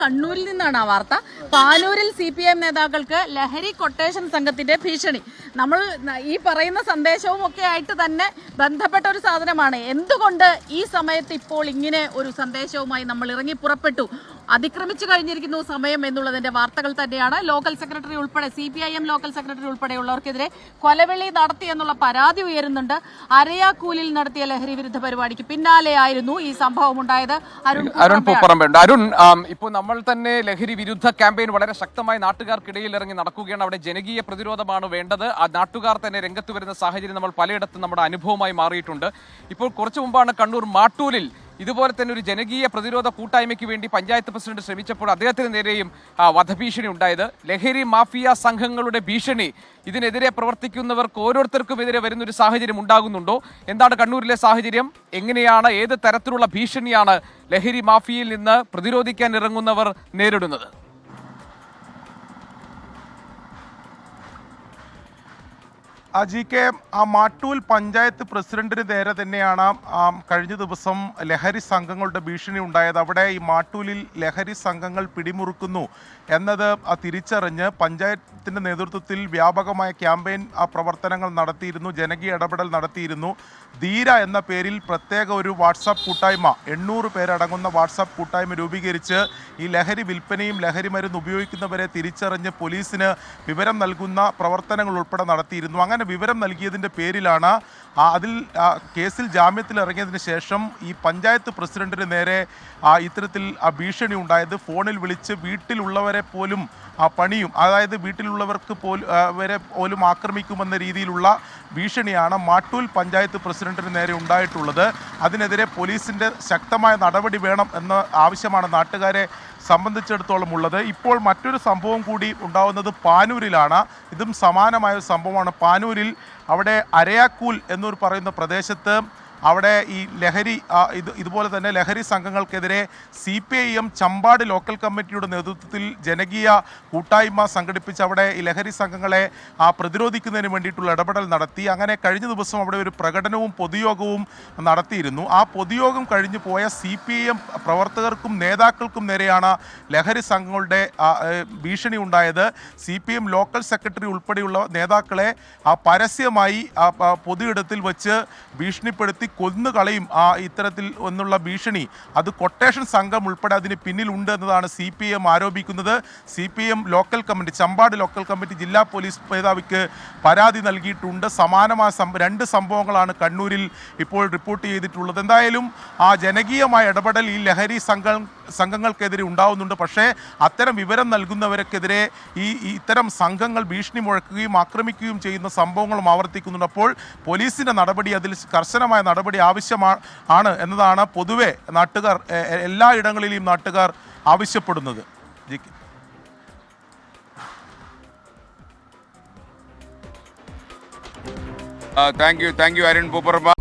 കണ്ണൂരിൽ നിന്നാണ് ആ വാർത്ത. പാനൂരിൽ CPM നേതാക്കൾക്ക് ലഹരി കൊട്ടേഷൻ സംഘത്തിന്റെ ഭീഷണി. നമ്മൾ ഈ പറയുന്ന സന്ദേശവും ഒക്കെ ആയിട്ട് തന്നെ ബന്ധപ്പെട്ട ഒരു സാധനമാണ്. എന്തുകൊണ്ട് ഈ സമയത്ത് ഇപ്പോൾ ഇങ്ങനെ ഒരു സന്ദേശവുമായി നമ്മൾ ഇറങ്ങി പുറപ്പെട്ടു? അതിക്രമിച്ചു കഴിഞ്ഞിരിക്കുന്നു സമയം എന്നുള്ളതിന്റെ വാർത്തകൾ തന്നെയാണ്. ലോക്കൽ സെക്രട്ടറി ഉൾപ്പെടെ CPIM ലോക്കൽ സെക്രട്ടറി ഉൾപ്പെടെയുള്ളവർക്കെതിരെ കൊലവിളി നടത്തി എന്നുള്ള പരാതി ഉയരുന്നുണ്ട്. അരയാക്കൂലിൽ നടത്തിയ ലഹരി വിരുദ്ധ പരിപാടിക്ക് പിന്നാലെയായിരുന്നു ഈ സംഭവം ഉണ്ടായത്. അരുൺ പൂപ്പറമ്പുണ്ട്. അരുൺ, ഇപ്പോൾ നമ്മൾ തന്നെ ലഹരി വിരുദ്ധ ക്യാമ്പയിൻ വളരെ ശക്തമായി നാട്ടുകാർക്കിടയിൽ ഇറങ്ങി നടക്കുകയാണ്. അവിടെ ജനകീയ പ്രതിരോധമാണ് വേണ്ടത്. ആ നാട്ടുകാർ തന്നെ രംഗത്ത് വരുന്ന സാഹചര്യം നമ്മൾ പലയിടത്തും നമ്മുടെ അനുഭവമായി മാറിയിട്ടുണ്ട്. ഇപ്പോൾ കുറച്ചു മുമ്പാണ് കണ്ണൂർ മാട്ടൂലിൽ ഇതുപോലെ തന്നെ ഒരു ജനകീയ പ്രതിരോധ കൂട്ടായ്മയ്ക്ക് വേണ്ടി പഞ്ചായത്ത് പ്രസിഡന്റ് ശ്രമിച്ചപ്പോൾ അദ്ദേഹത്തിന് നേരെയും വധഭീഷണി ഉണ്ടായത്. ലഹരി മാഫിയ സംഘങ്ങളുടെ ഭീഷണി, ഇതിനെതിരെ പ്രവർത്തിക്കുന്നവർക്ക് ഓരോരുത്തർക്കും എതിരെ വരുന്നൊരു സാഹചര്യം ഉണ്ടാകുന്നുണ്ടോ? എന്താണ് കണ്ണൂരിലെ സാഹചര്യം? എങ്ങനെയാണ്, ഏത് തരത്തിലുള്ള ഭീഷണിയാണ് ലഹരി മാഫിയയിൽ നിന്ന് പ്രതിരോധിക്കാൻ ഇറങ്ങുന്നവർ നേരിടുന്നത്? GK, ആ മാട്ടൂൽ പഞ്ചായത്ത് പ്രസിഡന്റിന് നേരെ തന്നെയാണ് കഴിഞ്ഞ ദിവസം ലഹരി സംഘങ്ങളുടെ ഭീഷണി ഉണ്ടായത്. അവിടെ ഈ മാട്ടൂലിൽ ലഹരി സംഘങ്ങൾ പിടിമുറുക്കുന്നു എന്നത് തിരിച്ചറിഞ്ഞ് പഞ്ചായത്തിൻ്റെ നേതൃത്വത്തിൽ വ്യാപകമായ ക്യാമ്പയിൻ പ്രവർത്തനങ്ങൾ നടത്തിയിരുന്നു, ജനകീയ ഇടപെടൽ നടത്തിയിരുന്നു. ധീര എന്ന പേരിൽ പ്രത്യേക ഒരു വാട്സാപ്പ് കൂട്ടായ്മ, 800 പേരടങ്ങുന്ന വാട്സാപ്പ് കൂട്ടായ്മ രൂപീകരിച്ച് ഈ ലഹരി വിൽപ്പനയും ലഹരി മരുന്ന് ഉപയോഗിക്കുന്നവരെ തിരിച്ചറിഞ്ഞ് പോലീസിന് വിവരം നൽകുന്ന പ്രവർത്തനങ്ങൾ ഉൾപ്പെടെ നടത്തിയിരുന്നു. അങ്ങനെ വിവരം നൽകിയതിൻ്റെ പേരിലാണ് അതിൽ കേസിൽ ജാമ്യത്തിൽ ഇറങ്ങിയതിന് ശേഷം ഈ പഞ്ചായത്ത് പ്രസിഡന്റിന് നേരെ ഇത്തരത്തിൽ ഭീഷണി ഉണ്ടായത്. ഫോണിൽ വിളിച്ച് വീട്ടിലുള്ളവരെ പോലും പണിയും, അതായത് വീട്ടിലുള്ളവർക്ക് പോലും ആക്രമിക്കുമെന്ന രീതിയിലുള്ള ഭീഷണിയാണ് മാട്ടൂൽ പഞ്ചായത്ത് പ്രസിഡന്റിന് നേരെ ഉണ്ടായിട്ടുള്ളത്. അതിനെതിരെ പോലീസിൻ്റെ ശക്തമായ നടപടി വേണം എന്ന ആവശ്യമാണ് നാട്ടുകാരെ സംബന്ധിച്ചിടത്തോളം ഉള്ളത്. ഇപ്പോൾ മറ്റൊരു സംഭവം കൂടി ഉണ്ടാവുന്നത് പാനൂരിലാണ്. ഇതും സമാനമായ ഒരു സംഭവമാണ്. പാനൂരിൽ അവിടെ അരയാക്കൂൽ എന്നൊരു പറയുന്ന പ്രദേശത്ത് അവിടെ ഈ ലഹരി ഇതുപോലെ തന്നെ ലഹരി സംഘങ്ങൾക്കെതിരെ CPIM ചമ്പാട് ലോക്കൽ കമ്മിറ്റിയുടെ നേതൃത്വത്തിൽ ജനകീയ കൂട്ടായ്മ സംഘടിപ്പിച്ച് അവിടെ ഈ ലഹരി സംഘങ്ങളെ പ്രതിരോധിക്കുന്നതിന് വേണ്ടിയിട്ടുള്ള ഇടപെടൽ നടത്തി. അങ്ങനെ കഴിഞ്ഞ ദിവസം അവിടെ ഒരു പ്രകടനവും പൊതുയോഗവും നടത്തിയിരുന്നു. ആ പൊതുയോഗം കഴിഞ്ഞു പോയ CPIM പ്രവർത്തകർക്കും നേതാക്കൾക്കും നേരെയാണ് ലഹരി സംഘങ്ങളുടെ ഭീഷണി ഉണ്ടായത്. CPIM ലോക്കൽ സെക്രട്ടറി ഉൾപ്പെടെയുള്ള നേതാക്കളെ പരസ്യമായി പൊതുയിടത്തിൽ വച്ച് ഭീഷണിപ്പെടുത്തി കൊന്നുകളയും ഇത്തരത്തിൽ ഒന്നുള്ള ഭീഷണി, അത് കൊട്ടേഷൻ സംഘം ഉൾപ്പെടെ അതിന് പിന്നിലുണ്ട് എന്നതാണ് CPIM ആരോപിക്കുന്നത്. CPIM local committee, Champad local committee ജില്ലാ പോലീസ് മേധാവിക്ക് പരാതി നൽകിയിട്ടുണ്ട്. സമാനമായ 2 സംഭവങ്ങളാണ് കണ്ണൂരിൽ ഇപ്പോൾ റിപ്പോർട്ട് ചെയ്തിട്ടുള്ളത്. എന്തായാലും ജനകീയമായ ഇടപെടൽ ഈ ലഹരി സംഘങ്ങൾക്കെതിരെ ഉണ്ടാവുന്നുണ്ട്. പക്ഷേ അത്തരം വിവരം നൽകുന്നവർക്കെതിരെ ഇത്തരം സംഘങ്ങൾ ഭീഷണി മുഴക്കുകയും ആക്രമിക്കുകയും ചെയ്യുന്ന സംഭവങ്ങളും ആവർത്തിക്കുന്നുണ്ട്. അപ്പോൾ പോലീസിൻ്റെ നടപടി, അതിൽ കർശനമായ നടപടി ആവശ്യമാണ് എന്നതാണ് പൊതുവെ നാട്ടുകാർ, എല്ലാ ഇടങ്ങളിലെയും നാട്ടുകാർ ആവശ്യപ്പെടുന്നത്. Thank you Arun Pooparamba.